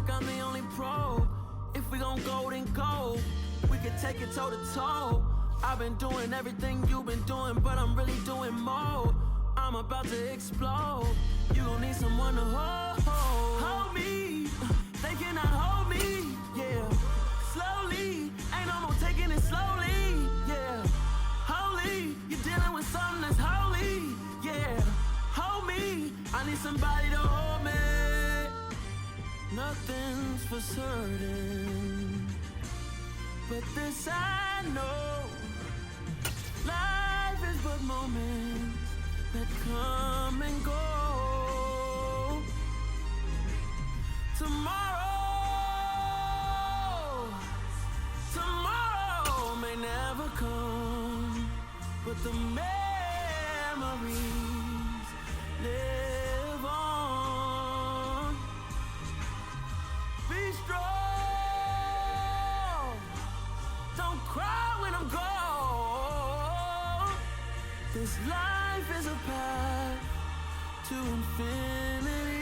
like I'm the only pro. If we gon' go, then go. We can take it toe to toe. I've been doing everything you've been doing, but I'm really doing more. I'm about to explode. You gon' need someone to hold me. They cannot hold me, yeah. Slowly, ain't no more taking it slowly, yeah. Holy, you're dealing with something that's holy, yeah. Hold me, I need somebody to hold me. Nothing's for certain, but this I know. Life is but moments that come and go. Tomorrow may never come, but the memories live on. Be strong, don't cry when I'm gone. This life is a path to infinity.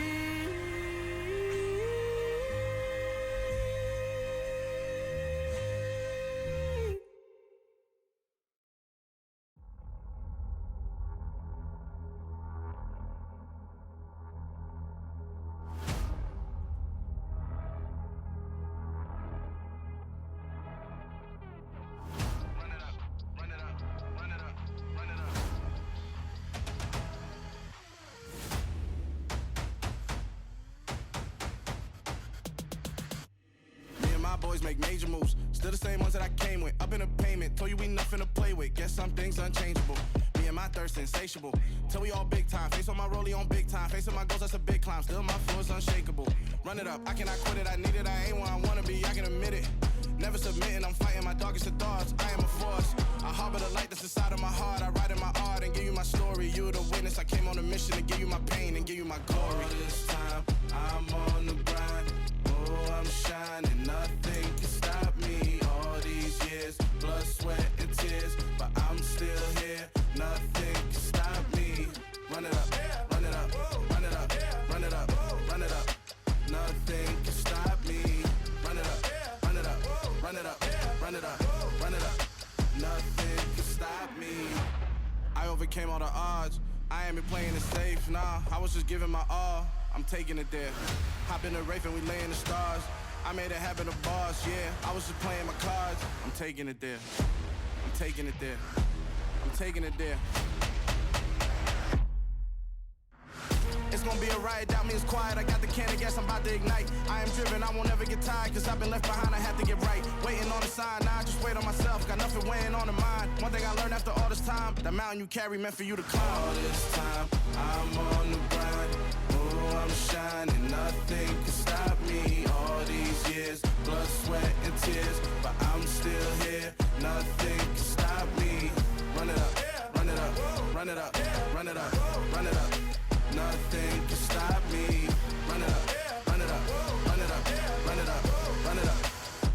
Boys make major moves, still the same ones that I came with. Up in the payment, told you we nothing to play with. Guess some things unchangeable. Me and my thirst insatiable. Till we all big time. Face on my rollie on big time. Facing my goals, that's a big climb. Still my flow is unshakable. Run it up, I cannot quit it. I need it, I ain't where I wanna be. I can admit it. Never submitting, I'm fighting my darkest of thoughts. I am a force. I harbor the light that's inside of my heart. I write in my art and give you my story. You're the witness. I came on a mission to give you my pain and give you my glory. All this time, I'm on the grind. Oh, I'm shining. Nothing can stop me. All these years, blood, sweat, and tears, but I'm still here. Nothing can stop me. Run it up, run it up, run it up, run it up, run it up. Nothing can stop me. Run it up, run it up, run it up, run it up, run it up. Nothing can stop me. I overcame all the odds. I ain't been playing it safe, nah. I was just giving my all. I'm taking it there. Hop in the Wraith and we lay in the stars. I made it happen to boss, yeah. I was just playing my cards. I'm taking it there. I'm taking it there. I'm taking it there. It's gonna be a riot, doubt me, it's quiet. I got the can of gas, I'm about to ignite. I am driven, I won't ever get tired, cause I've been left behind, I have to get right. Waiting on the sign, now I just wait on myself. Got nothing weighing on the mind. One thing I learned after all this time, the mountain you carry meant for you to climb. All this time, I'm on the grind. Oh, I'm shining, nothing can stop me. All these years, blood, sweat, and tears, but I'm still here. Nothing can stop me. Run it up, run it up, run it up, run it up, run it up. Nothing can stop me. Run it up, run it up, run it up, run it up, run it up.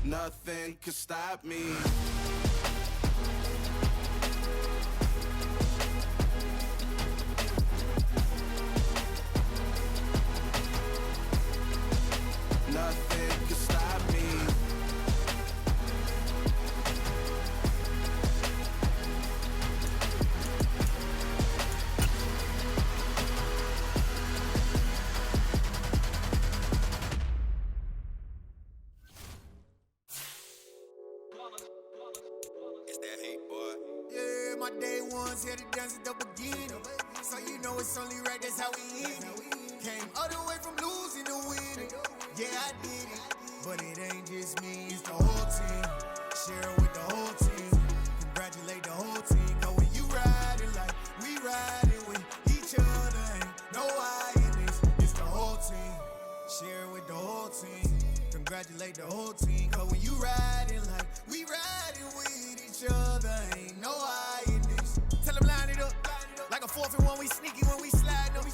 Nothing can stop me. Nothing can stop me. It's that hate, boy. Yeah, my day ones here to dance at the beginning. So you know it's only right, that's how we end it. Came all the way from losing to winning. Yeah, I did it. But it ain't just me, it's the whole team. Share it with the whole team. Congratulate the whole team. Cause when you riding like we riding with each other, ain't no I in this. It's the whole team. Share it with the whole team. Congratulate the whole team. Cause when you riding like we riding with each other, ain't no I in this. Tell them line it up. Like a 4th and 1, we sneaky when we slide them.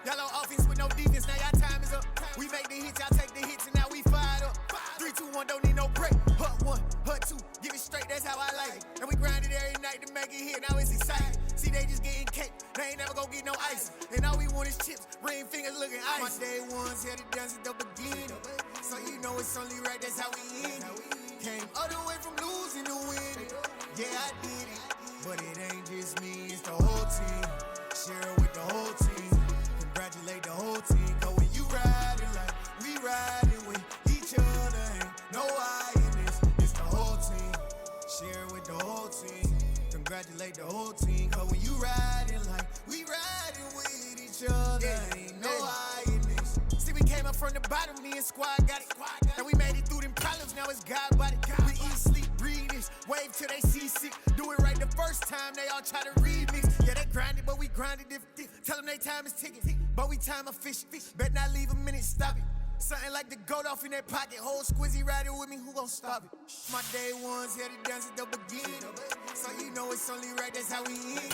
Y'all on offense with no defense, now y'all time is up. We make the hits, y'all take the hits, and now we fired up. 3, 2, 1, don't need no break. Hut 1, hut 2, give it straight, that's how I like it. And we grind it every night to make it hit, now it's exciting. See, they just getting cake, they ain't never gonna get no ice. And all we want is chips, ring fingers looking ice. My day ones here to dance at the beginning. So you know it's only right, that's how we end it. Came all the way from losing to winning. Yeah, I did it, but it ain't just me, it's the whole team. Share it with the whole team. Congratulate the whole team. Cause when you riding like we riding with each other, ain't no I in this, it's the whole team. Share it with the whole team. Congratulate the whole team. Cause when you riding like we riding with each other, ain't no I in this. See, we came up from the bottom, me and squad got it. And we made it through them problems, now it's God body. We eat, sleep, breathe this, wave till they see sick. Do it right the first time, they all try to remix. Yeah, they grinded, but we grinded different. Tell them they time is ticking, but we time efficient. Bet not leave a minute, stop it. Something like the goat off in their pocket. Whole squizzy riding with me, who gon' stop it? My day ones had it dance at the beginning. So you know it's only right, that's how we end it.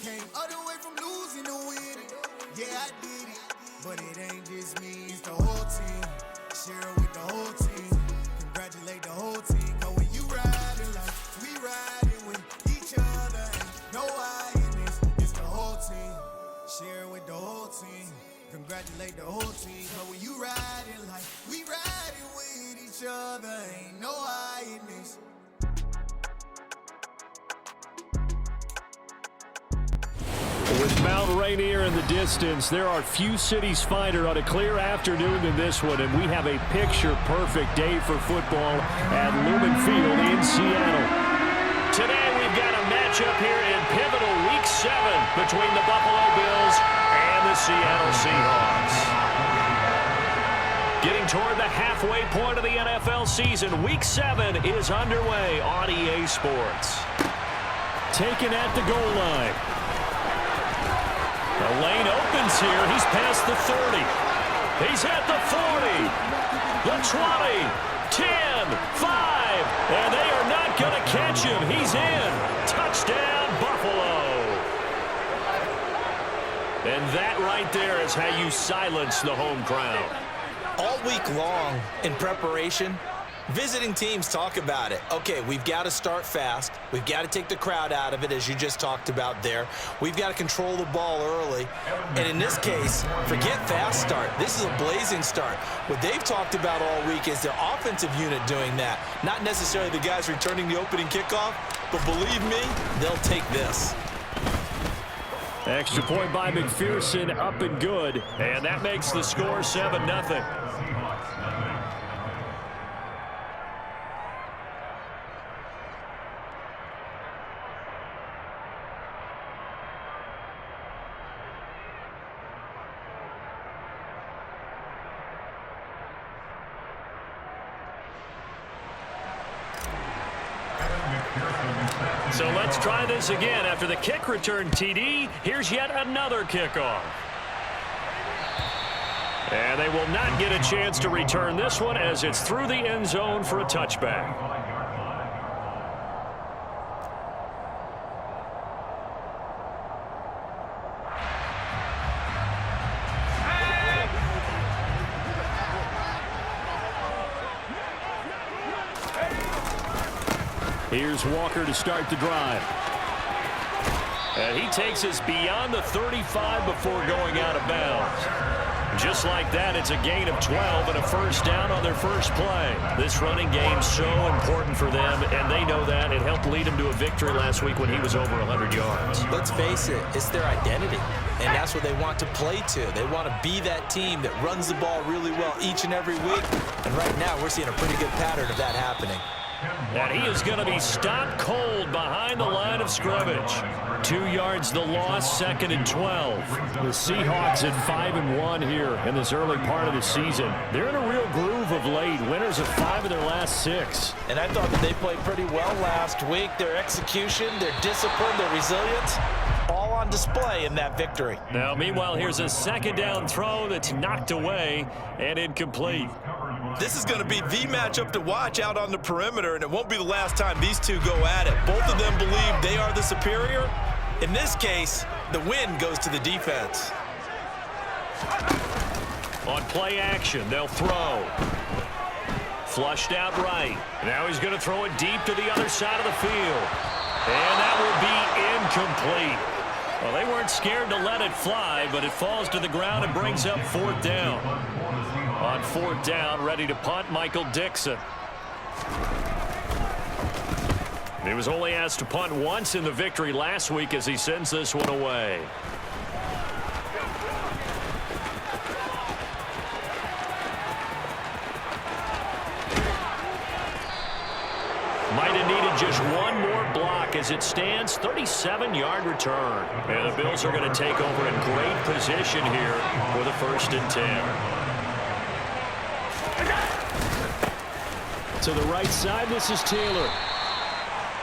Came all the way from losing to winning. Yeah, I did it, but it ain't just me, it's the whole team. Share it with the whole team. Congratulate the whole team. Cause when you riding like we riding with each other, ain't no I in this, it's the whole team. Share it with the whole team. Congratulate the whole team. Cause when you riding like we riding with each other, ain't no I in this. With Mount Rainier in the distance, there are few cities finer on a clear afternoon than this one, and we have a picture-perfect day for football at Lumen Field in Seattle. Today we've got a matchup here in pivotal Week 7 between the Buffalo Bills and the Seattle Seahawks. Getting toward the halfway point of the NFL season, Week 7 is underway on EA Sports. Taken at the goal line. The lane opens here. He's past the 30. He's at the 40. The 20. 10. 5. And they are not going to catch him. He's in. Touchdown, Buffalo. And that right there is how you silence the home crowd. All week long in preparation, visiting teams talk about it. Okay, we've got to start fast. We've got to take the crowd out of it, as you just talked about there. We've got to control the ball early. And in this case, forget fast start. This is a blazing start. What they've talked about all week is their offensive unit doing that. Not necessarily the guys returning the opening kickoff, but believe me, they'll take this. Extra point by McPherson, up and good. And that makes the score 7-0. So let's try this again. After the kick return TD, here's yet another kickoff. And they will not get a chance to return this one as it's through the end zone for a touchback. Here's Walker to start the drive. And he takes us beyond the 35 before going out of bounds. Just like that, it's a gain of 12 and a first down on their first play. This running game's so important for them, and they know that. It helped lead them to a victory last week when he was over 100 yards. Let's face it, it's their identity, and that's what they want to play to. They want to be that team that runs the ball really well each and every week, and right now we're seeing a pretty good pattern of that happening. And he is going to be stopped cold behind the line of scrimmage. 2 yards the loss, 2nd and 12. The Seahawks at 5-1 here in this early part of the season. They're in a real groove of late. Winners of 5 of their last 6. And I thought that they played pretty well last week. Their execution, their discipline, their resilience, all on display in that victory. Now, meanwhile, here's a second down throw that's knocked away and incomplete. This is going to be the matchup to watch out on the perimeter, and it won't be the last time these two go at it. Both of them believe they are the superior. In this case, the win goes to the defense. On play action, they'll throw. Flushed out right. Now he's going to throw it deep to the other side of the field. And that will be incomplete. Well, they weren't scared to let it fly, but it falls to the ground and brings up 4th down. On 4th down, ready to punt, Michael Dixon. He was only asked to punt once in the victory last week as he sends this one away. Might have needed just one more block as it stands, 37-yard return. And the Bills are going to take over in great position here for the 1st and 10. To the right side, this is Taylor.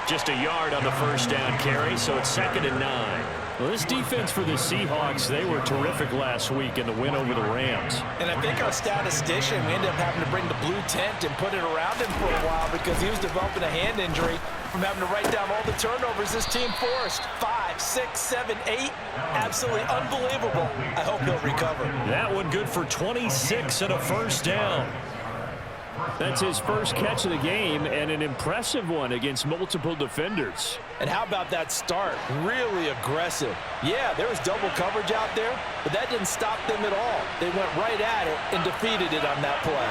Just a yard on the 1st down carry, so it's 2nd and 9. Well, this defense for the Seahawks, they were terrific last week in the win over the Rams. And I think our statistician, we ended up having to bring the blue tent and put it around him for a while because he was developing a hand injury from having to write down all the turnovers this team forced. 5, 6, 7, 8. Absolutely unbelievable. I hope he'll recover. That one good for 26 and a 1st down. That's his first catch of the game and an impressive one against multiple defenders. And how about that start? Really aggressive. Yeah, there was double coverage out there, but that didn't stop them at all. They went right at it and defeated it on that play.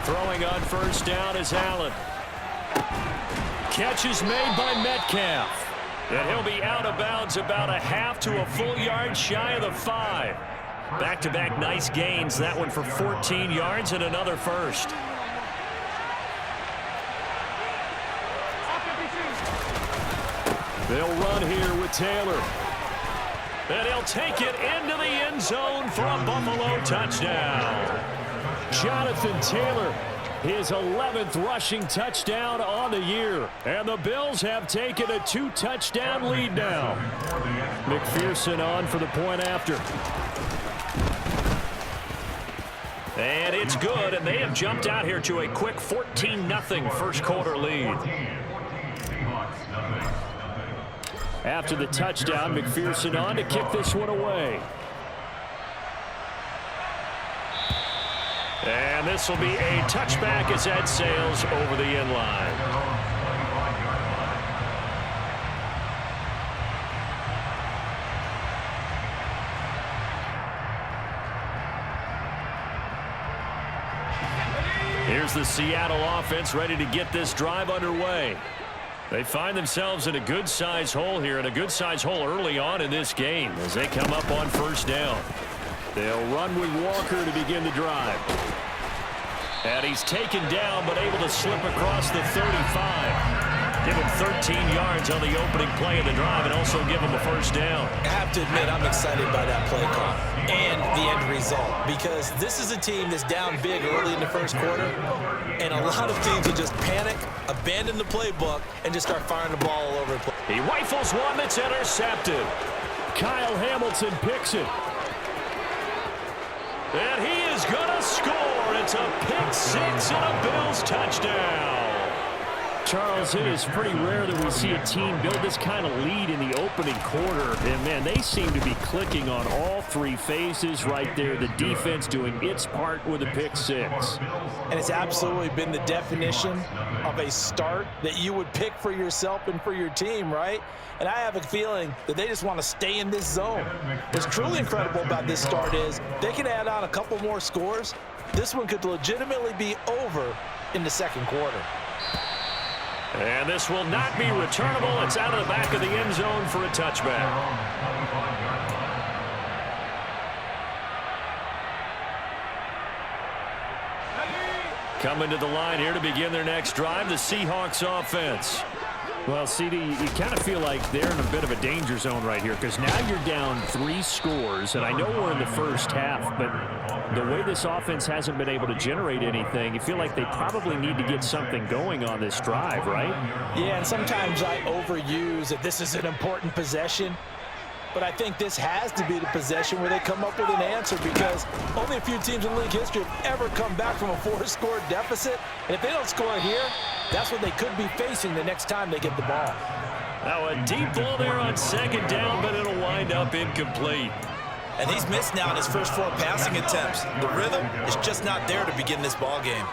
Throwing on 1st down is Allen. Catch is made by Metcalf. And he'll be out of bounds about a half to a full yard shy of the 5. Back-to-back nice gains. That one for 14 yards and another 1st. They'll run here with Taylor. And he'll take it into the end zone for a Buffalo touchdown. Jonathan Taylor, his 11th rushing touchdown on the year. And the Bills have taken a 2-touchdown lead now. McPherson on for the point after. And it's good, and they have jumped out here to a quick 14-0 first quarter lead. After the touchdown, McPherson on to kick this one away. And this will be a touchback as that sails over the end line. Here's the Seattle offense ready to get this drive underway. They find themselves in a good-sized hole here, and a good-sized hole early on in this game as they come up on 1st down. They'll run with Walker to begin the drive. And he's taken down but able to slip across the 35. Give him 13 yards on the opening play of the drive and also give him a 1st down. I have to admit, I'm excited by that play call and the end result because this is a team that's down big early in the 1st quarter, and a lot of teams will just panic, abandon the playbook, and just start firing the ball all over the place. He rifles one that's intercepted. Kyle Hamilton picks it. And he is going to score. It's a pick 6 and a Bills touchdown. Charles, it is pretty rare that we see a team build this kind of lead in the opening quarter. And, man, they seem to be clicking on all 3 phases right there. The defense doing its part with a pick 6. And it's absolutely been the definition of a start that you would pick for yourself and for your team, right? And I have a feeling that they just want to stay in this zone. What's truly incredible about this start is they can add on a couple more scores. This one could legitimately be over in the 2nd quarter. And this will not be returnable. It's out of the back of the end zone for a touchback. Coming to the line here to begin their next drive, the Seahawks offense. Well, CD, you kind of feel like they're in a bit of a danger zone right here because now you're down 3 scores, and I know we're in the 1st half, but the way this offense hasn't been able to generate anything, you feel like they probably need to get something going on this drive, right? Yeah, and sometimes I overuse that this is an important possession, but I think this has to be the possession where they come up with an answer because only a few teams in league history have ever come back from a 4-score deficit, and if they don't score here, that's what they could be facing the next time they get the ball. Now a deep ball there on 2nd down, but it'll wind up incomplete. And he's missed now in his first 4 passing attempts. The rhythm is just not there to begin this ball game.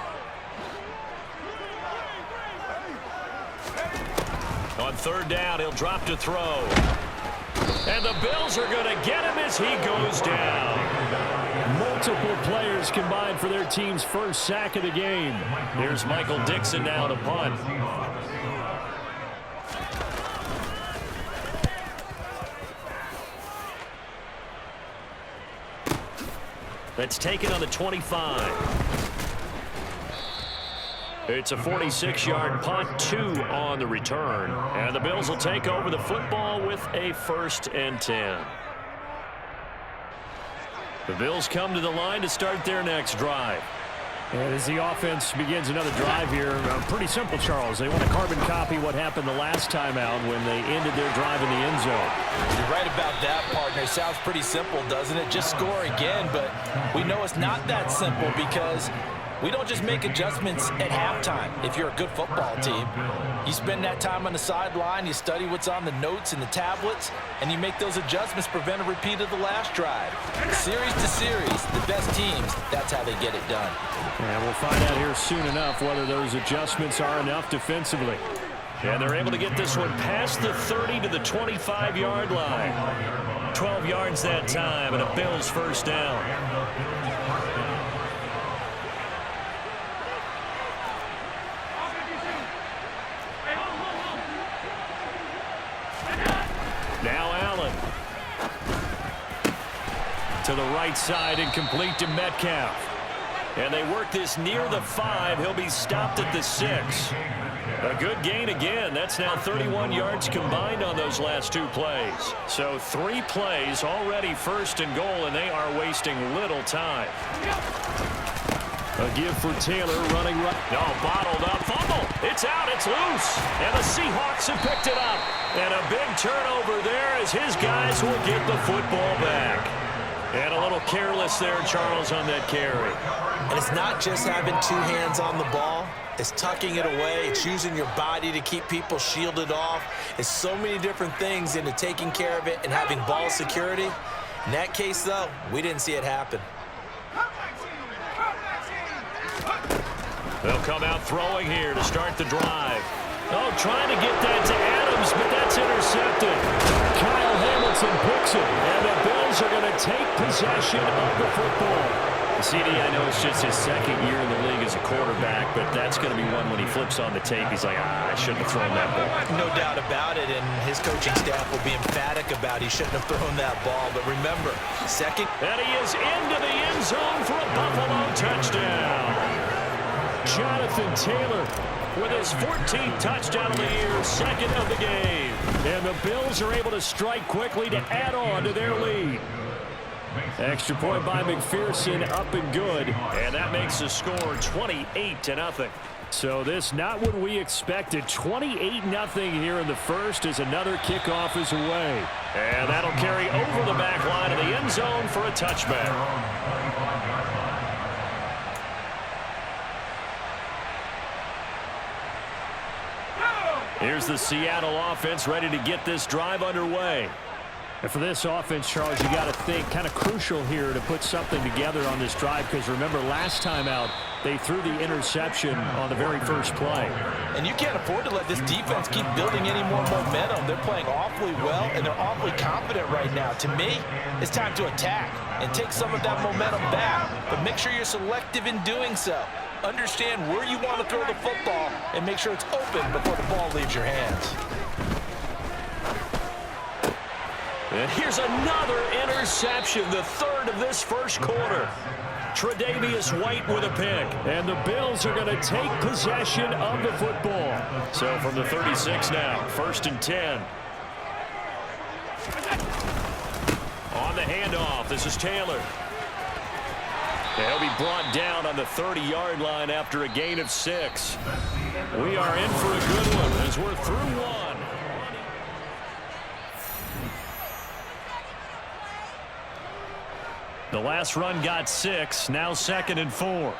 On third down, he'll drop to throw. And the Bills are going to get him as he goes down. Multiple players combined for their team's first sack of the game. Here's Michael Dixon now to punt. That's taken on the 25. It's a 46-yard punt, 2 on the return. And the Bills will take over the football with a 1st and 10. The Bills come to the line to start their next drive. And as the offense begins another drive here, pretty simple, Charles. They want to carbon copy what happened the last time out when they ended their drive in the end zone. You're right about that, partner. Sounds pretty simple, doesn't it? Just score again, but we know it's not that simple because we don't just make adjustments at halftime. If you're a good football team, you spend that time on the sideline, you study what's on the notes and the tablets, and you make those adjustments, prevent a repeat of the last drive. Series to series, the best teams, that's how they get it done. And we'll find out here soon enough whether those adjustments are enough defensively. And they're able to get this one past the 30 to the 25-yard line. 12 yards that time, and a Bills first down. Now Allen. To the right side and complete to Metcalf. And they work this near the 5. He'll be stopped at the 6. A good gain again. That's now 31 yards combined on those last 2 plays. So 3 plays already 1st and goal, and they are wasting little time. A give for Taylor running right. No, bottled up. Fumble. It's out. It's loose. And the Seahawks have picked it up. And a big turnover there as his guys will get the football back. And a little careless there, Charles, on that carry. And it's not just having 2 hands on the ball. It's tucking it away. It's using your body to keep people shielded off. It's so many different things into taking care of it and having ball security. In that case, though, we didn't see it happen. They'll come out throwing here to start the drive. Oh, trying to get that to Adams, but that's intercepted. Kyle Hamilton picks it, and the Bills are going to take possession of the football. CD, I know it's just his 2nd year in the league as a quarterback, but that's going to be one when he flips on the tape. He's like, I shouldn't have thrown that ball. No doubt about it, and his coaching staff will be emphatic about he shouldn't have thrown that ball. But remember, 2nd. And he is into the end zone for a Buffalo touchdown. Jonathan Taylor with his 14th touchdown of the year, 2nd of the game. And the Bills are able to strike quickly to add on to their lead. Extra point by McPherson, up and good. And that makes the score 28-0. So this not what we expected. 28-0 here in the first as another kickoff is away. And that'll carry over the back line of the end zone for a touchback. Here's the Seattle offense ready to get this drive underway. And for this offense, Charles, you got to think kind of crucial here to put something together on this drive because remember last time out they threw the interception on the very first play. And you can't afford to let this defense keep building any more momentum. They're playing awfully well and they're awfully confident right now. To me, it's time to attack and take some of that momentum back. But make sure you're selective in doing so. Understand where you want to throw the football and make sure it's open before the ball leaves your hands. And here's another interception, the 3rd of this first quarter. Tre'Davious White with a pick. And the Bills are going to take possession of the football. So from the 36 now, 1st and 10. On the handoff, this is Taylor. He'll be brought down on the 30-yard line after a gain of 6. We are in for a good one as we're through 1. The last run got 6, now 2nd and 4.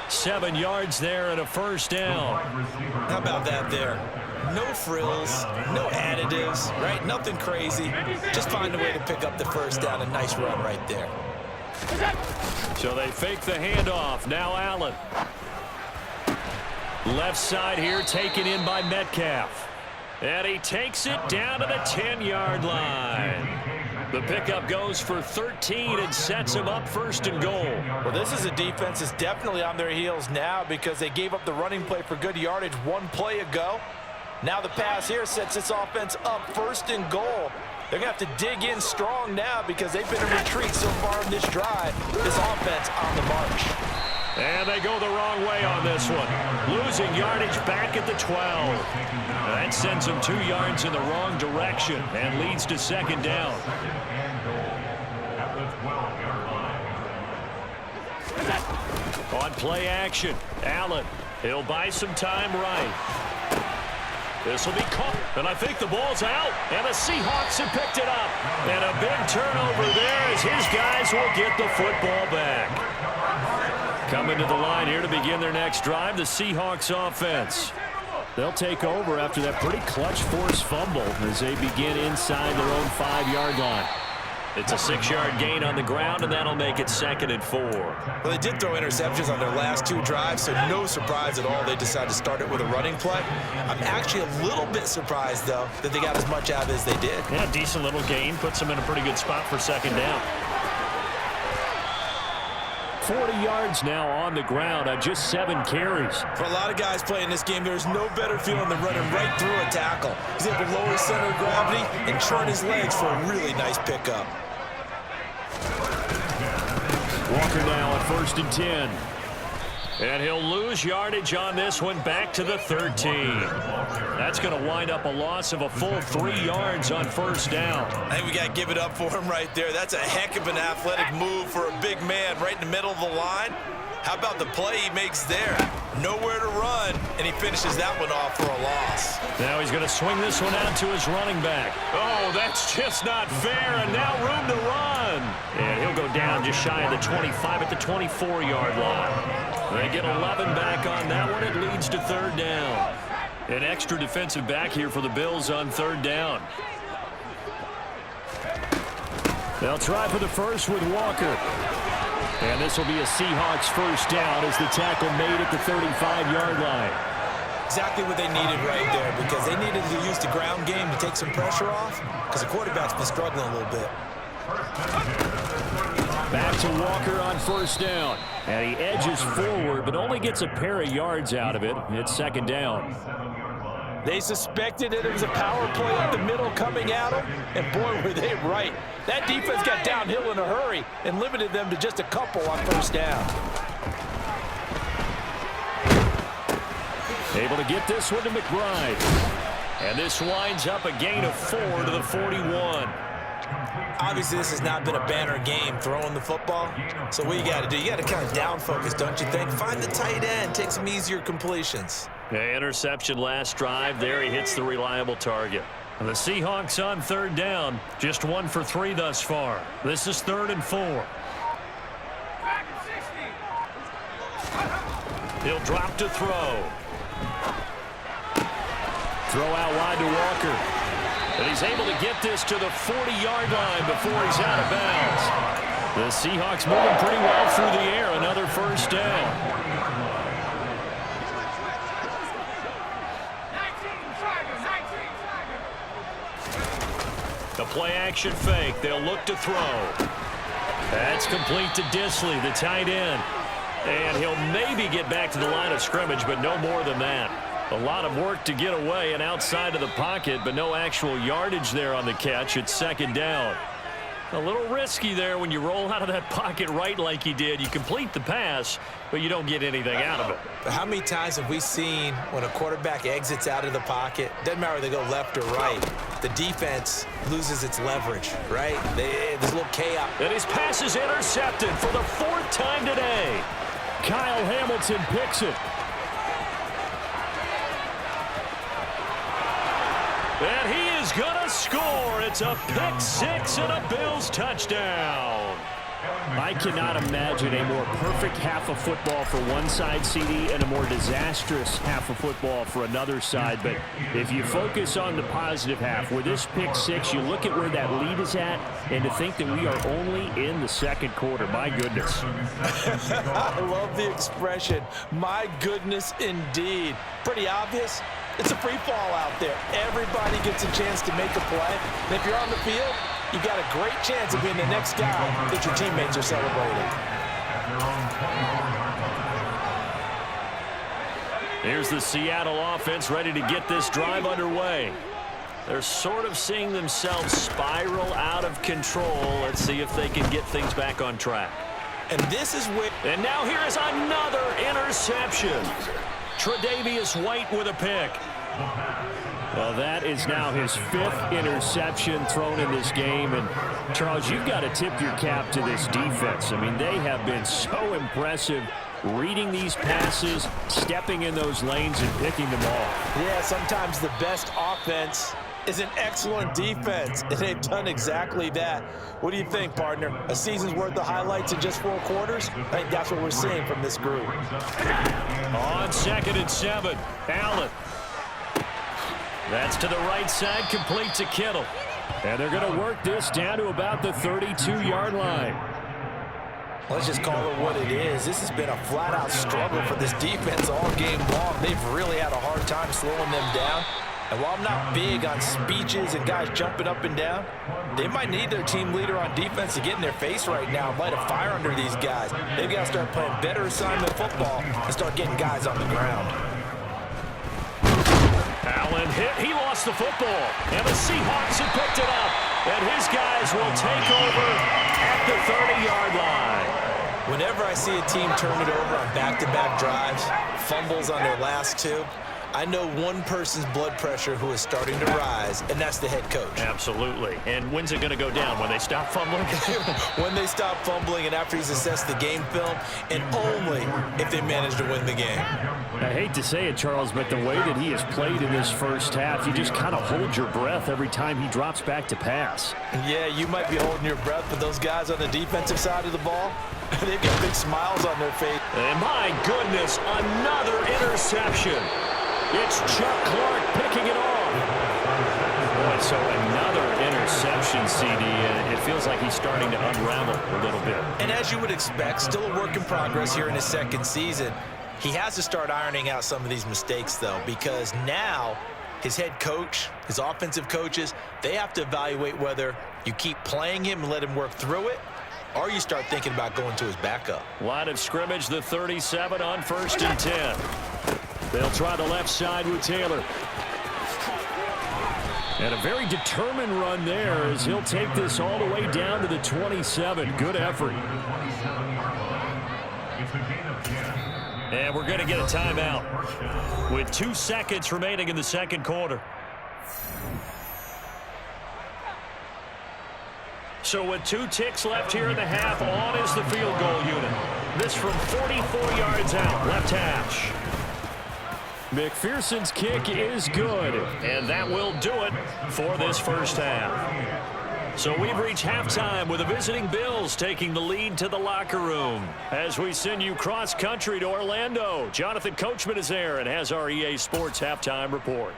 Seven yards there and a first down. How about that there? No frills, no additives, right? Nothing crazy. Just find a way to pick up the first down. A nice run right there. So they fake the handoff. Now Allen. Left side here taken in by Metcalf. And he takes it down to the 10-yard line. The pickup goes for 13 and sets him up first and goal. Well, this is a defense that's definitely on their heels now because they gave up the running play for good yardage one play ago. Now the pass here sets this offense up first and goal. They're going to have to dig in strong now because they've been in retreat so far in this drive. This offense on the march. And they go the wrong way on this one. Losing yardage back at the 12. That sends them 2 yards in the wrong direction and leads to second down. On play action, Allen. He'll buy some time right. This will be caught, and I think the ball's out, and the Seahawks have picked it up. And a big turnover there as his guys will get the football back. Coming to the line here to begin their next drive, the Seahawks offense. They'll take over after that pretty clutch forced fumble as they begin inside their own 5-yard line. It's a 6-yard gain on the ground, and that'll make it 2nd and 4. Well, they did throw interceptions on their last 2 drives, so no surprise at all they decided to start it with a running play. I'm actually a little bit surprised, though, that they got as much out of it as they did. Yeah, decent little gain. Puts them in a pretty good spot for second down. 40 yards now on the ground on just 7 carries. For a lot of guys playing this game, there's no better feeling than running right through a tackle. He's able to lower his center of gravity and churn his legs for a really nice pickup. Walker now at 1st and 10. And he'll lose yardage on this one back to the 13. That's going to wind up a loss of a full 3 yards on first down. I think we got to give it up for him right there. That's a heck of an athletic move for a big man right in the middle of the line. How about the play he makes there? Nowhere to run, and he finishes that one off for a loss. Now he's going to swing this one out to his running back. Oh, that's just not fair, and now room to run. And he'll go down just shy of the 25 at the 24-yard line. They get 11 back on that one. It leads to 3rd down. An extra defensive back here for the Bills on 3rd down. They'll try for the first with Walker. And this will be a Seahawks first down as the tackle made at the 35-yard line. Exactly what they needed right there because they needed to use the ground game to take some pressure off because the quarterback's been struggling a little bit. Back to Walker on first down. And he edges forward, but only gets a pair of yards out of it. It's 2nd down. They suspected that it was a power play up the middle coming at them, and boy, were they right. That defense got downhill in a hurry and limited them to just a couple on first down. Able to get this one to McBride. And this winds up a gain of 4 to the 41. Obviously, this has not been a banner game throwing the football. So what you got to do, you got to kind of down focus, don't you think? Find the tight end, take some easier completions. Yeah, interception last drive. There he hits the reliable target. And the Seahawks on 3rd down, just 1 for 3 thus far. This is 3rd and 4. He'll drop to throw. Throw out wide to Walker. And he's able to get this to the 40-yard line before he's out of bounds. The Seahawks moving pretty well through the air. Another first down. The play-action fake. They'll look to throw. That's complete to Disley, the tight end. And he'll maybe get back to the line of scrimmage, but no more than that. A lot of work to get away and outside of the pocket, but no actual yardage there on the catch. It's 2nd down. A little risky there when you roll out of that pocket right like he did. You complete the pass, but you don't get anything out of it. But how many times have we seen when a quarterback exits out of the pocket, doesn't matter whether they go left or right, the defense loses its leverage, right? There's a little chaos. And his pass is intercepted for the 4th time today. Kyle Hamilton picks it. And he is going to score. It's a pick 6 and a Bills touchdown. I cannot imagine a more perfect half of football for one side, CD, and a more disastrous half of football for another side. But if you focus on the positive half, with this pick six, you look at where that lead is at, and to think that we are only in the second quarter. My goodness. I love the expression, my goodness indeed. Pretty obvious. It's a free fall out there. Everybody gets a chance to make a play. And if you're on the field, you've got a great chance of being the next guy that your teammates are celebrating. Here's the Seattle offense ready to get this drive underway. They're sort of seeing themselves spiral out of control. Let's see if they can get things back on track. And this is where... And now here is another interception. Tre'Davious White with a pick. Well, that is now his fifth interception thrown in this game. And, Charles, you've got to tip your cap to this defense. I mean, they have been so impressive reading these passes, stepping in those lanes, and picking them off. Yeah, sometimes the best offense is an excellent defense, and they've done exactly that. What do you think, partner? A season's worth of highlights in just 4 quarters? I think that's what we're seeing from this group. On 2nd and 7, Allen. That's to the right side, complete to Kittle. And they're going to work this down to about the 32-yard line. Let's just call it what it is. This has been a flat-out struggle for this defense all game long. They've really had a hard time slowing them down. And while I'm not big on speeches and guys jumping up and down, they might need their team leader on defense to get in their face right now and light a fire under these guys. They've got to start playing better assignment football and start getting guys on the ground. Allen hit. He lost the football. And the Seahawks have picked it up. And his guys will take over at the 30-yard line. Whenever I see a team turn it over on back-to-back drives, fumbles on their last 2, I know one person's blood pressure who is starting to rise, and that's the head coach. Absolutely. And when's it going to go down? When they stop fumbling? When they stop fumbling and after he's assessed the game film, and only if they manage to win the game. I hate to say it, Charles, but the way that he has played in this first half, you just kind of hold your breath every time he drops back to pass. Yeah, you might be holding your breath, but those guys on the defensive side of the ball, they've got big smiles on their face. And my goodness, another interception. It's Chuck Clark picking it off. Boy, so another interception, CD, and it feels like he's starting to unravel a little bit. And as you would expect, still a work in progress here in his second season. He has to start ironing out some of these mistakes, though, because now his head coach, his offensive coaches, they have to evaluate whether you keep playing him and let him work through it, or you start thinking about going to his backup. Line of scrimmage, the 37 on 1st and 10. They'll try the left side with Taylor. And a very determined run there as he'll take this all the way down to the 27. Good effort. And we're going to get a timeout with 2 seconds remaining in the second quarter. So with 2 ticks left here in the half, on is the field goal unit. This from 44 yards out, left hash. McPherson's kick is good, and that will do it for this first half. So we've reached halftime with the visiting Bills taking the lead to the locker room. As we send you cross-country to Orlando, Jonathan Coachman is there and has our EA Sports halftime report.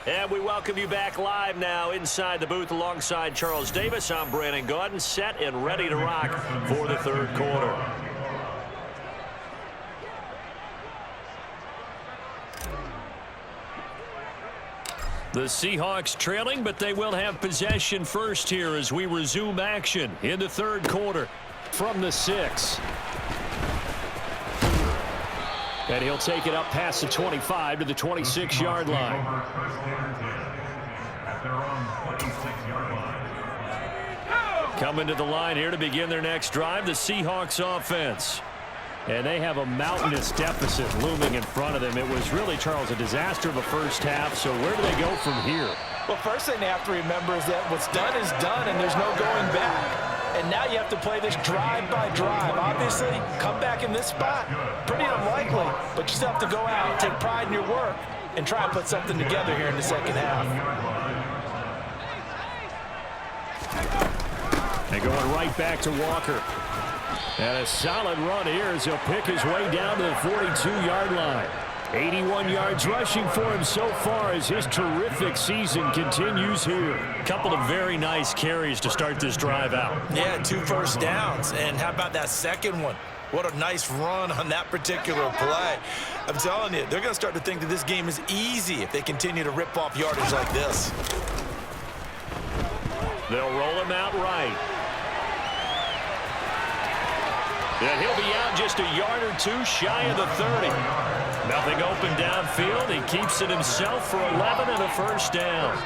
And we welcome you back live now inside the booth alongside Charles Davis. I'm Brandon Gaudin, set and ready to rock for the third quarter. The Seahawks trailing, but they will have possession first here as we resume action in the third quarter from the 6. And he'll take it up past the 25 to the 26-yard line. Coming to the line here to begin their next drive, the Seahawks offense. And they have a mountainous deficit looming in front of them. It was really, Charles, a disaster of a first half. So where do they go from here? Well, first thing they have to remember is that what's done is done, and there's no going back. And now you have to play this drive by drive. Obviously, come back in this spot, pretty unlikely. But you still have to go out, take pride in your work, and try and put something together here in the second half. And going right back to Walker. And a solid run here as he'll pick his way down to the 42-yard line. 81 yards rushing for him so far as his terrific season continues here. A couple of very nice carries to start this drive out. Yeah, 2 first downs. And how about that second one? What a nice run on that particular play. I'm telling you, they're going to start to think that this game is easy if they continue to rip off yardage like this. They'll roll him out right. And he'll be out just a yard or 2 shy of the 30. Nothing open downfield. He keeps it himself for 11 and a first down.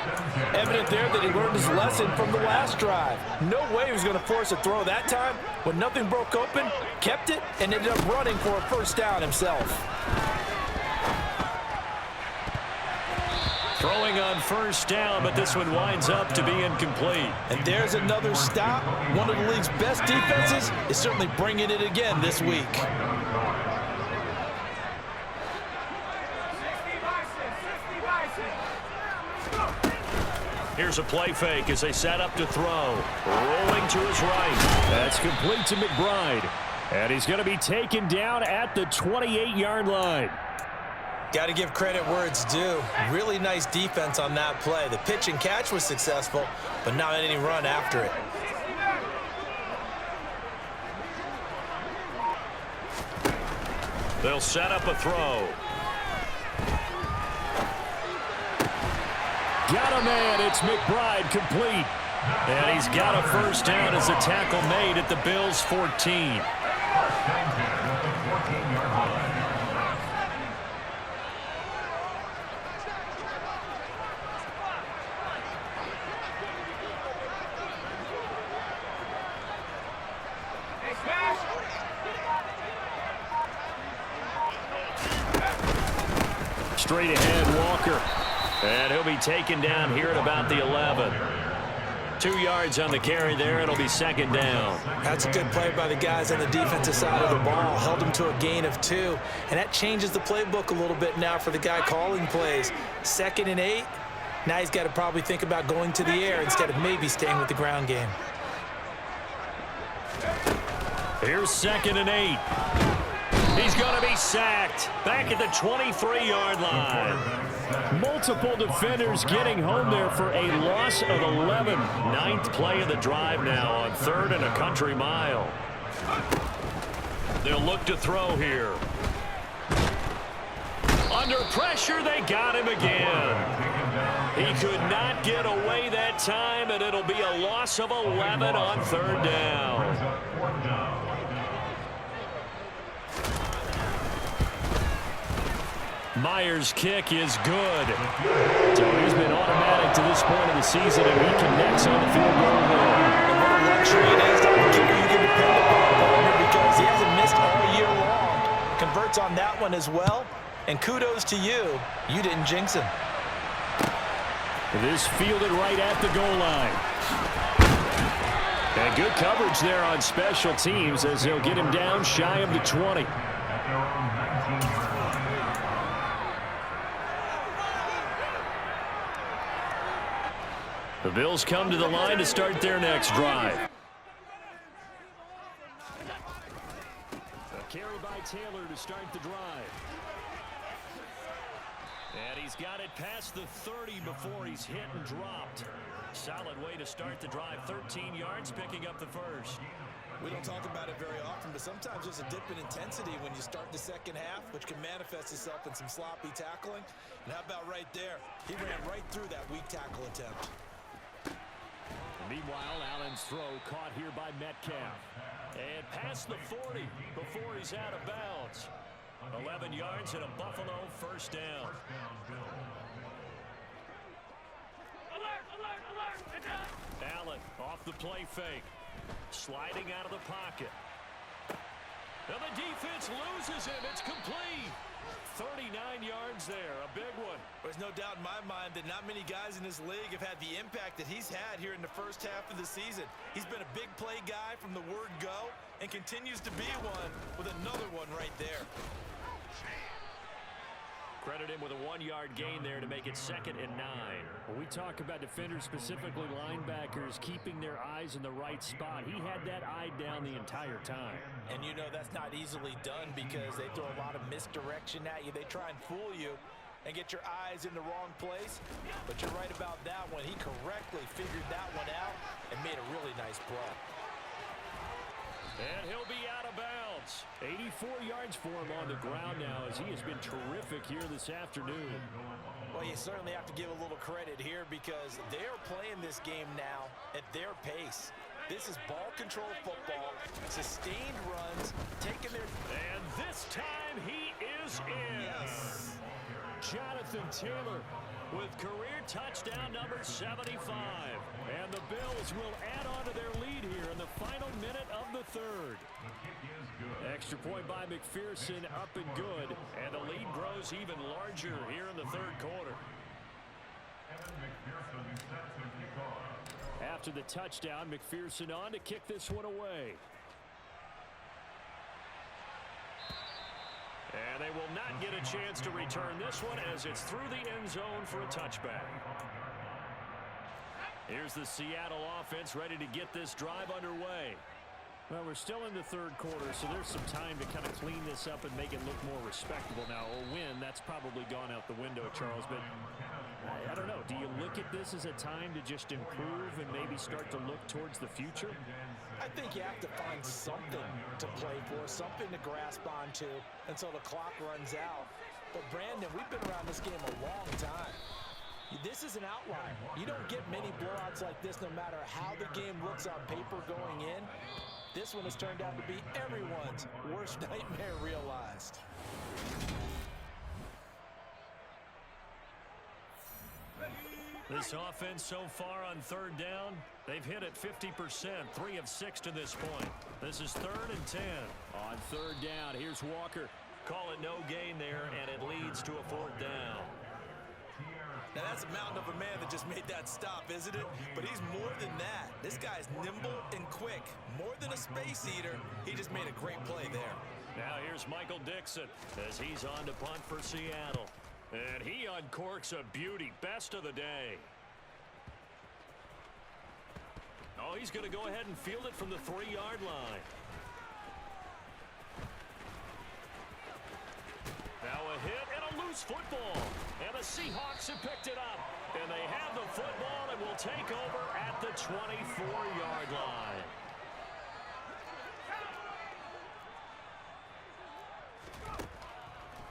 Evident there that he learned his lesson from the last drive. No way he was going to force a throw that time. When nothing broke open, kept it, and ended up running for a first down himself. Throwing on first down, but this one winds up to be incomplete. And there's another stop. One of the league's best defenses is certainly bringing it again this week. Here's a play fake as they set up to throw. Rolling to his right. That's complete to McBride. And he's going to be taken down at the 28-yard line. Got to give credit where it's due. Really nice defense on that play. The pitch and catch was successful, but not any run after it. They'll set up a throw. Got a man. It's McBride complete. And he's got a first down as a tackle made at the Bills' 14. Straight ahead, Walker. And he'll be taken down here at about the 11. 2 yards on the carry there. It'll be second down. That's a good play by the guys on the defensive side of the ball. Held him to a gain of 2. And that changes the playbook a little bit now for the guy calling plays. 2nd and 8. Now he's got to probably think about going to the air instead of maybe staying with the ground game. Here's 2nd and 8. He's going to be sacked back at the 23-yard line. Multiple defenders getting home there for a loss of 11. 9th play of the drive now on 3rd and a country mile. They'll look to throw here. Under pressure, they got him again. He could not get away that time, and it'll be a loss of 11 on 3rd down. Myers' kick is good. So he's been automatic to this point of the season, and he connects on the field goal there. And what a luxury it is to have a kicker you can depend upon because he hasn't missed all year long. Converts on that one as well. And kudos to you. You didn't jinx him. This fielded right at the goal line. And good coverage there on special teams as they'll get him down shy of the 20. The Bills come to the line to start their next drive. A carry by Taylor to start the drive. And he's got it past the 30 before he's hit and dropped. Solid way to start the drive. 13 yards, picking up the first. We don't talk about it very often, but sometimes there's a dip in intensity when you start the second half, which can manifest itself in some sloppy tackling. And how about right there? He ran right through that weak tackle attempt. Meanwhile, Allen's throw caught here by Metcalf. And past the 40 before he's out of bounds. 11 yards and a Buffalo first down. Allen off the play fake. Sliding out of the pocket. And the defense loses him. It's complete. 39 yards there, a big one. There's no doubt in my mind that not many guys in this league have had the impact that he's had here in the first half of the season. He's been a big play guy from the word go and continues to be one with another one right there. Credit him with a 1-yard gain there to make it 2nd and 9. When we talk about defenders, specifically linebackers, keeping their eyes in the right spot, he had that eye down the entire time. And you know that's not easily done because they throw a lot of misdirection at you. They try and fool you and get your eyes in the wrong place. But you're right about that one. He correctly figured that one out and made a really nice play. And he'll be out of bounds. 84 yards for him on the ground now as he has been terrific here this afternoon. Well, you certainly have to give a little credit here because they are playing this game now at their pace. This is ball control football, sustained runs, taking their... And this time he is in. Yes. Jonathan Taylor with career touchdown number 75. And the Bills will add on to their lead here in the final minute of the third. Extra point by McPherson, up and good. And the lead grows even larger here in the third quarter. After the touchdown, McPherson on to kick this one away. And they will not get a chance to return this one as it's through the end zone for a touchback. Here's the Seattle offense ready to get this drive underway. Well, we're still in the third quarter, so there's some time to kind of clean this up and make it look more respectable now. A win, that's probably gone out the window, Charles, but I don't know. Do you look at this as a time to just improve and maybe start to look towards the future? I think you have to find something to play for, something to grasp onto until the clock runs out. But, Brandon, we've been around this game a long time. This is an outlier. You don't get many blowouts like this no matter how the game looks on paper going in. This one has turned out to be everyone's worst nightmare realized. This offense so far on third down, they've hit it 50%, 3 of 6 to this point. This is 3rd and 10. On third down, here's Walker. Call it no gain there, and it leads to a 4th down. Now, that's a mountain of a man that just made that stop, isn't it? But he's more than that. This guy's nimble and quick. More than a space eater, he just made a great play there. Now here's Michael Dixon as he's on to punt for Seattle. And he uncorks a beauty. Best of the day. Oh, he's going to go ahead and field it from the 3-yard line. Now a hit and a loose football. And the Seahawks have picked it up. And they have the football and will take over at the 24-yard line.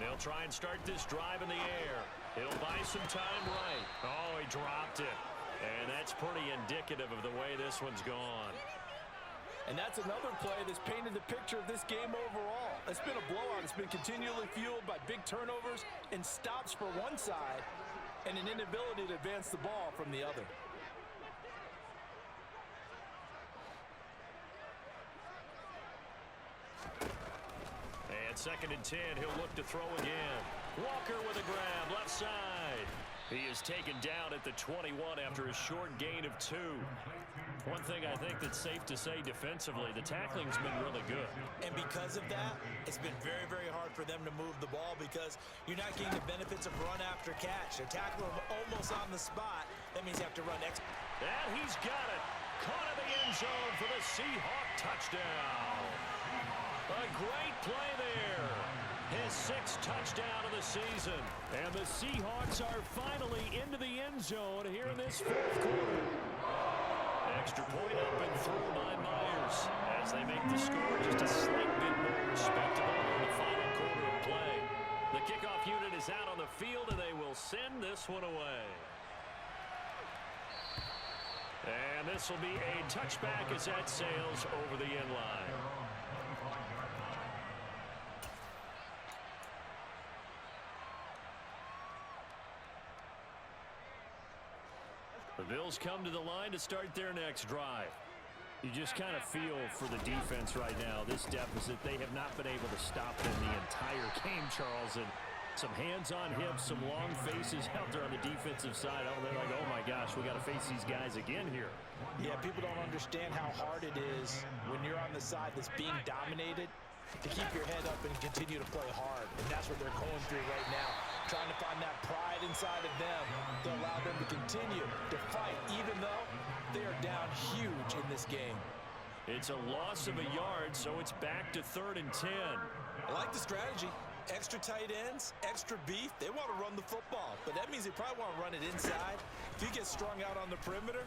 They'll try and start this drive in the air. It'll buy some time right. Oh, he dropped it. And that's pretty indicative of the way this one's gone. And that's another play that's painted the picture of this game overall. It's been a blowout. It's been continually fueled by big turnovers and stops for one side and an inability to advance the ball from the other. And 2nd and 10, he'll look to throw again. Walker with a grab, left side. He is taken down at the 21 after a short gain of 2. One thing I think that's safe to say defensively, the tackling's been really good. And because of that, it's been very, very hard for them to move the ball because you're not getting the benefits of run after catch. They tackle him almost on the spot. That means you have to run extra. And he's got it. Caught in the end zone for the Seahawk touchdown. A great play there. His 6th touchdown of the season. And the Seahawks are finally into the end zone here in this 4th quarter. Extra point up and through by Myers as they make the score just a slight bit more respectable in the final quarter of play. The kickoff unit is out on the field, and they will send this one away. And this will be a touchback as that sails over the end line. The Bills come to the line to start their next drive. You just kind of feel for the defense right now. This deficit, they have not been able to stop it in the entire game, Charles. And some hands on hips, some long faces out there on the defensive side. Oh, they're like, oh my gosh, we got to face these guys again here. Yeah, people don't understand how hard it is when you're on the side that's being dominated to keep your head up and continue to play hard. And that's what they're going through right now, trying to find that pride inside of them to allow them to continue to fight, even though they are down huge in this game. It's a loss of a yard, so it's back to 3rd and 10. I like the strategy. Extra tight ends, extra beef. They want to run the football, but that means they probably want to run it inside. If you get strung out on the perimeter,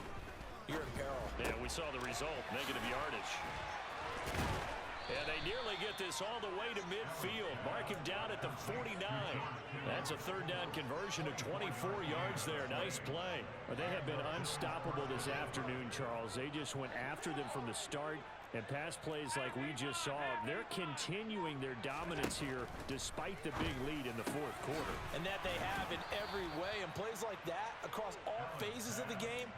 you're in peril. Yeah, we saw the result, negative yardage. And they nearly get this all the way to midfield. Mark him down at the 49. That's a 3rd down conversion of 24 yards there. Nice play. Well, they have been unstoppable this afternoon, Charles. They just went after them from the start. And pass plays like we just saw, they're continuing their dominance here despite the big lead in the 4th quarter. And that they have in every way. And plays like that across all phases of the game,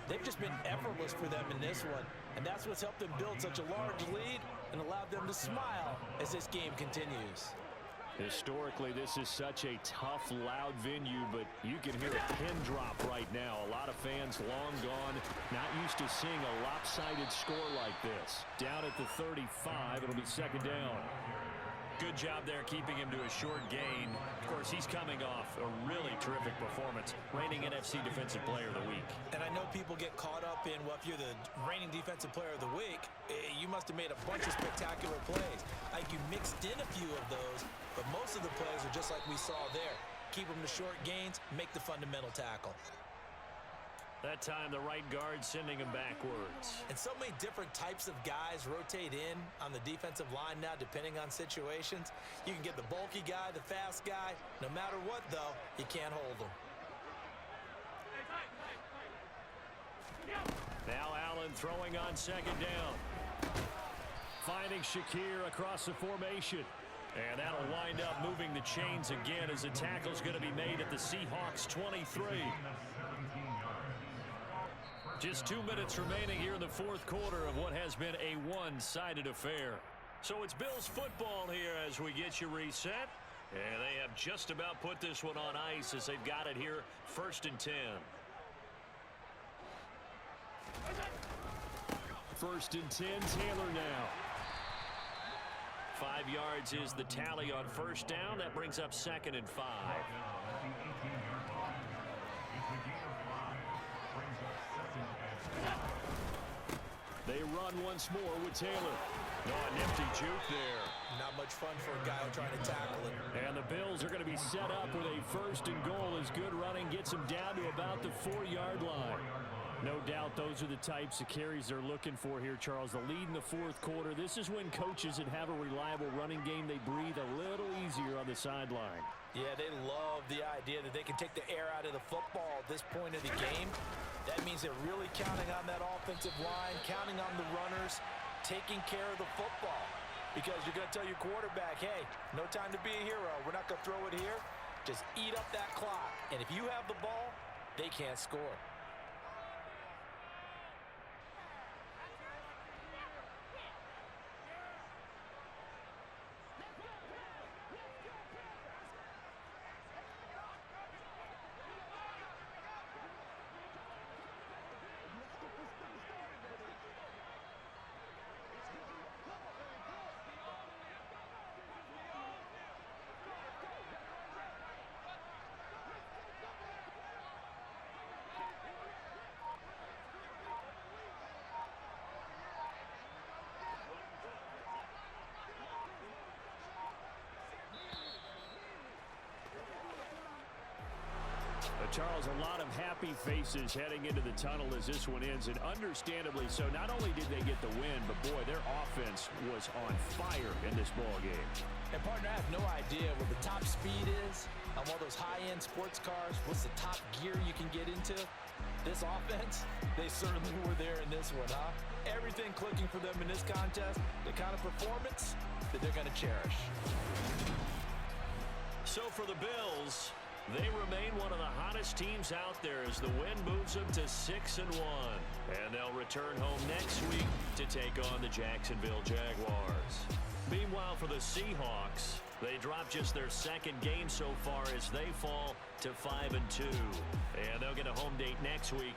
they've just been effortless for them in this one. And that's what's helped them build such a large lead and allowed them to smile as this game continues. Historically, this is such a tough, loud venue, but you can hear a pin drop right now. A lot of fans long gone, not used to seeing a lopsided score like this. Down at the 35, it'll be 2nd down. Good job there keeping him to a short gain. Of course, he's coming off a really terrific performance, reigning NFC Defensive Player of the Week. And I know people get caught up in, well, if you're the reigning Defensive Player of the Week, you must have made a bunch of spectacular plays. Like you mixed in a few of those, but most of the plays are just like we saw there. Keep them to short gains, make the fundamental tackle. That time, the right guard sending him backwards. And so many different types of guys rotate in on the defensive line now, depending on situations. You can get the bulky guy, the fast guy. No matter what, though, you can't hold them. Now Allen throwing on 2nd down. Finding Shakir across the formation. And that'll wind up moving the chains again as the tackle's going to be made at the Seahawks 23. Just 2 minutes remaining here in the 4th quarter of what has been a one-sided affair. So it's Bills football here as we get you reset. And they have just about put this one on ice as they've got it here 1st and 10. 1st and 10, Taylor now. 5 yards is the tally on 1st down. That brings up 2nd and 5. They run once more with Taylor. No, a nifty juke there. Not much fun for a guy trying to tackle it. And the Bills are going to be set up with a 1st and goal as good running gets them down to about the 4-yard line. No doubt those are the types of carries they're looking for here, Charles. The lead in the 4th quarter. This is when coaches that have a reliable running game, they breathe a little easier on the sideline. Yeah, they love the idea that they can take the air out of the football at this point of the game. That means they're really counting on that offensive line, counting on the runners, taking care of the football. Because you're going to tell your quarterback, hey, no time to be a hero. We're not going to throw it here. Just eat up that clock. And if you have the ball, they can't score. Charles, a lot of happy faces heading into the tunnel as this one ends, and understandably so. Not only did they get the win, but boy, their offense was on fire in this ball game. And partner, I have no idea what the top speed is on one of those high-end sports cars. What's the top gear you can get into? This offense, they certainly were there in this one, huh? Everything clicking for them in this contest, the kind of performance that they're going to cherish. So for the Bills, they remain one of the hottest teams out there as the win moves them to 6-1. And they'll return home next week to take on the Jacksonville Jaguars. Meanwhile, for the Seahawks, they drop just their 2nd game so far as they fall to 5-2. And they'll get a home date next week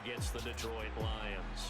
against the Detroit Lions.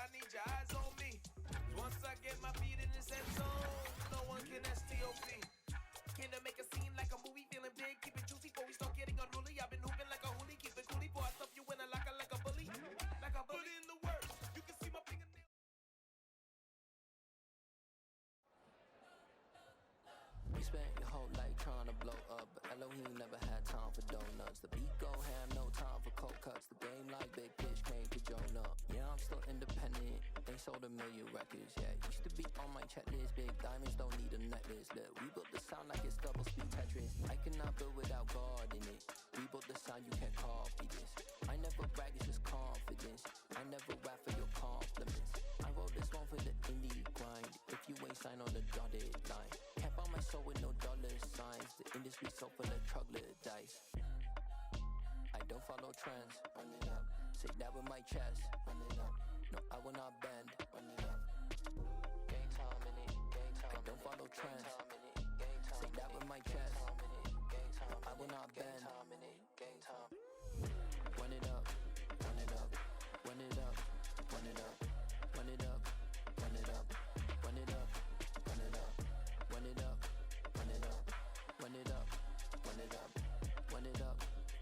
I need your eyes on me. Once I get my feet in this end zone, no one can STOP. Came to make a scene like a movie, feeling big, keep it juicy before we start getting unruly. I've been hooping like a hoolie, keep it coolie, before I stuff you in a locker like a bully. Like a bully. Put in the work, you can see my fingernails. You spent your whole life trying to blow up, but Elohim never had time for donuts. The beat go ham, no time for cold cuts. The game like Big Pitch came to Jonah. Yeah, I'm still independent, they sold 1 million records. Yeah, used to be on my checklist. Big diamonds don't need a necklace. Look, we built the sound like it's double speed Tetris. I cannot build without God in it. We built the sound, you can't copy this. I never brag, it's just confidence. I never rap for your compliments. I wrote this one for the indie grind. If you ain't signed on the dotted line, can't buy my soul with no dollar signs. The industry so full of troglodytes. I don't follow trends. Run it up. Say that with my chest. Run it up. No, I will not bend. Run it up. Gang time in it. Gang time. I don't follow trends. Say that with my chest. I will not bend.